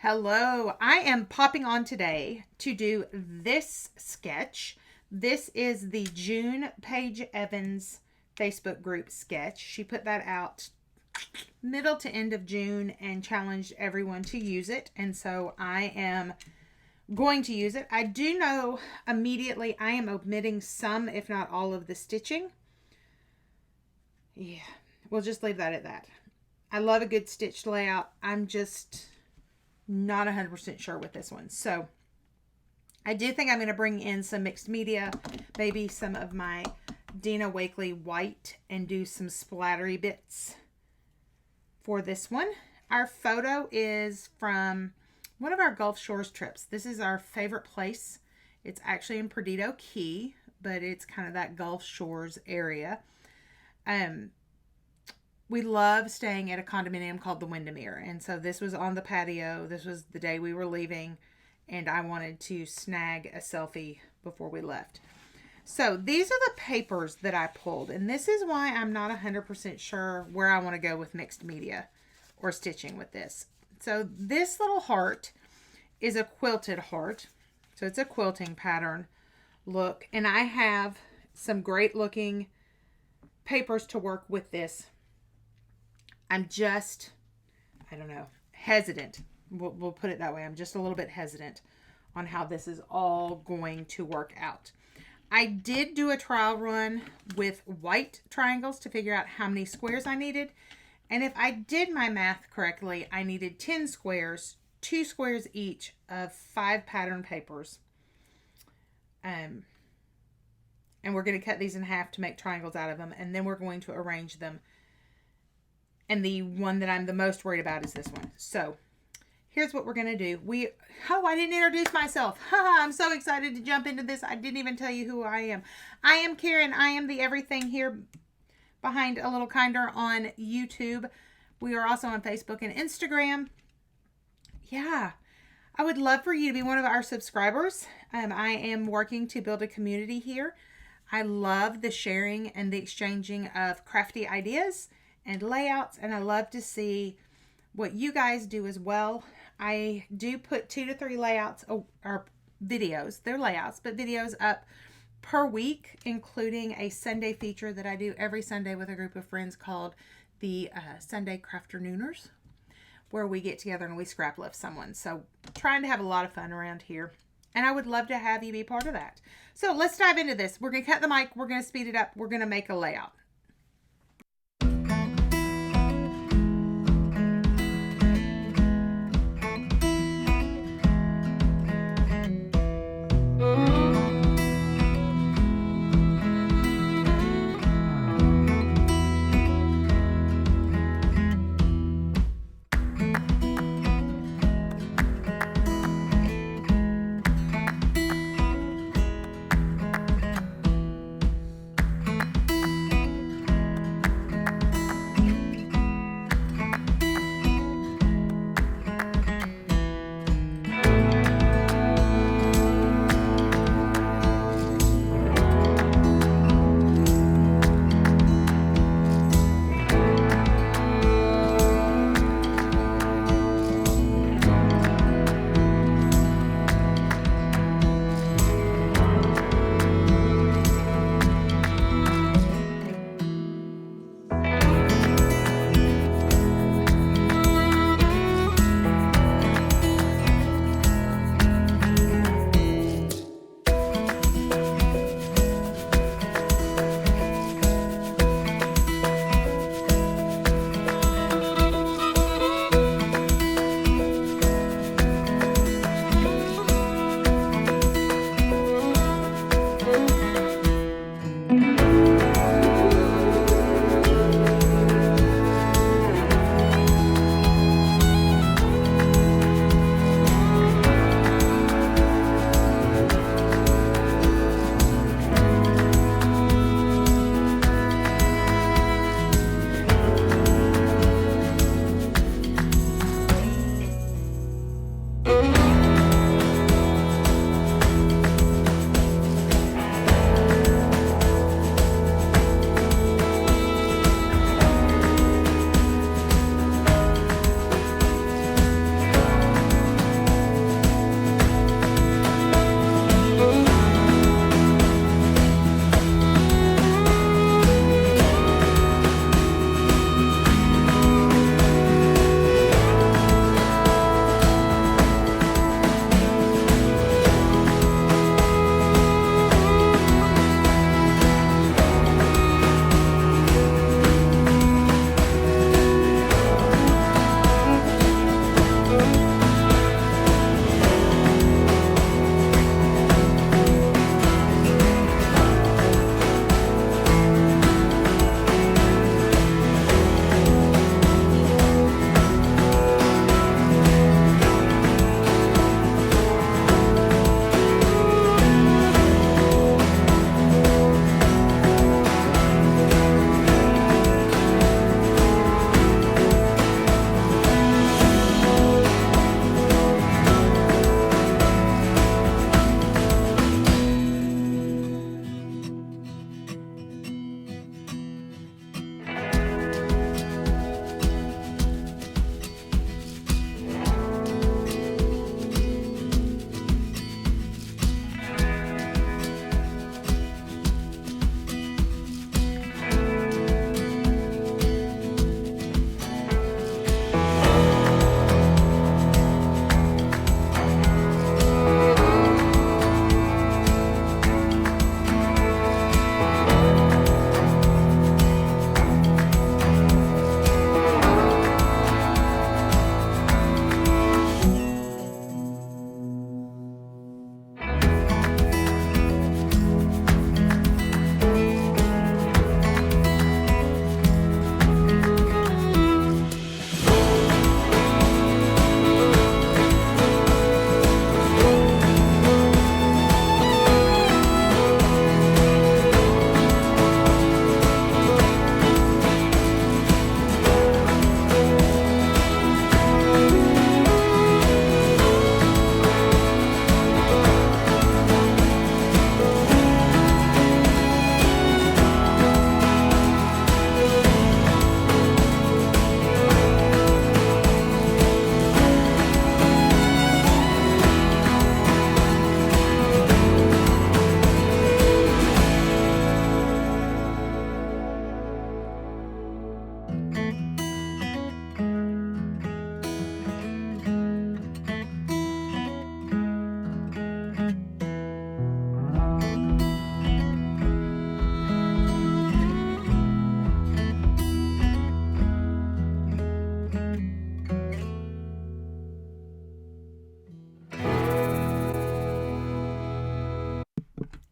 Hello, I am popping on today to do this sketch. This is the June Paige Evans Facebook group sketch. She put that out middle to end of June and challenged everyone to use it. And so I am going to use it. I do know immediately I am omitting some, if not all, of the stitching. Yeah, we'll just leave that at that. I love a good stitched layout. I'm just not 100% sure with this one. So I do think I'm going to bring in some mixed media, maybe some of my Dina Wakley white, and do some splattery bits for this one. Our photo is from one of our Gulf Shores trips. This is our favorite place. It's actually in Perdido Key, but it's kind of that Gulf Shores area. We love staying at a condominium called the Windermere. And so this was on the patio. This was the day we were leaving. And I wanted to snag a selfie before we left. So these are the papers that I pulled. And this is why I'm not 100% sure where I want to go with mixed media or stitching with this. So this little heart is a quilted heart. So it's a quilting pattern look. And I have some great looking papers to work with this. I'm just, I don't know, hesitant. We'll put it that way. I'm just a little bit hesitant on how this is all going to work out. I did do a trial run with white triangles to figure out how many squares I needed. And if I did my math correctly, I needed 10 squares, 2 squares each of 5 pattern papers. And we're going to cut these in half to make triangles out of them. And then we're going to arrange them. And the one that I'm the most worried about is this one. So here's what we're going to do. I didn't introduce myself. I'm so excited to jump into this. I didn't even tell you who I am. I am Karen. I am the everything here behind A Little Kinder on YouTube. We are also on Facebook and Instagram. Yeah, I would love for you to be one of our subscribers. I am working to build a community here. I love the sharing and the exchanging of crafty ideas and layouts, and I love to see what you guys do as well. I do put 2 to 3 layouts or videos, they're layouts, but videos up per week, including a Sunday feature that I do every Sunday with a group of friends called the Sunday Crafternooners, where we get together and we scrap lift someone. So trying to have a lot of fun around here, and I would love to have you be part of that. So let's dive into this. We're going to cut the mic, we're going to speed it up, we're going to make a layout.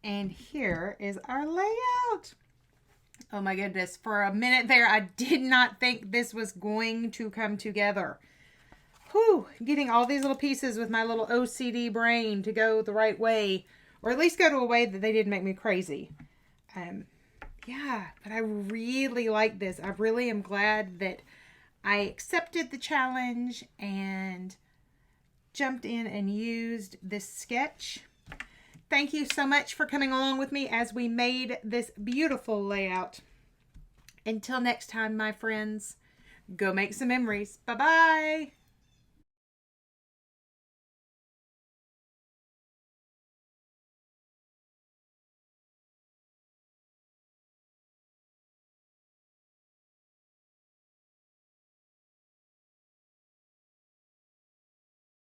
And here is our layout. Oh my goodness. For a minute there, I did not think this was going to come together. Whew, getting all these little pieces with my little OCD brain to go the right way, or at least go to a way that they didn't make me crazy. Yeah, but I really like this. I really am glad that I accepted the challenge and jumped in and used this sketch. Thank you so much for coming along with me as we made this beautiful layout. Until next time, my friends, go make some memories. Bye-bye.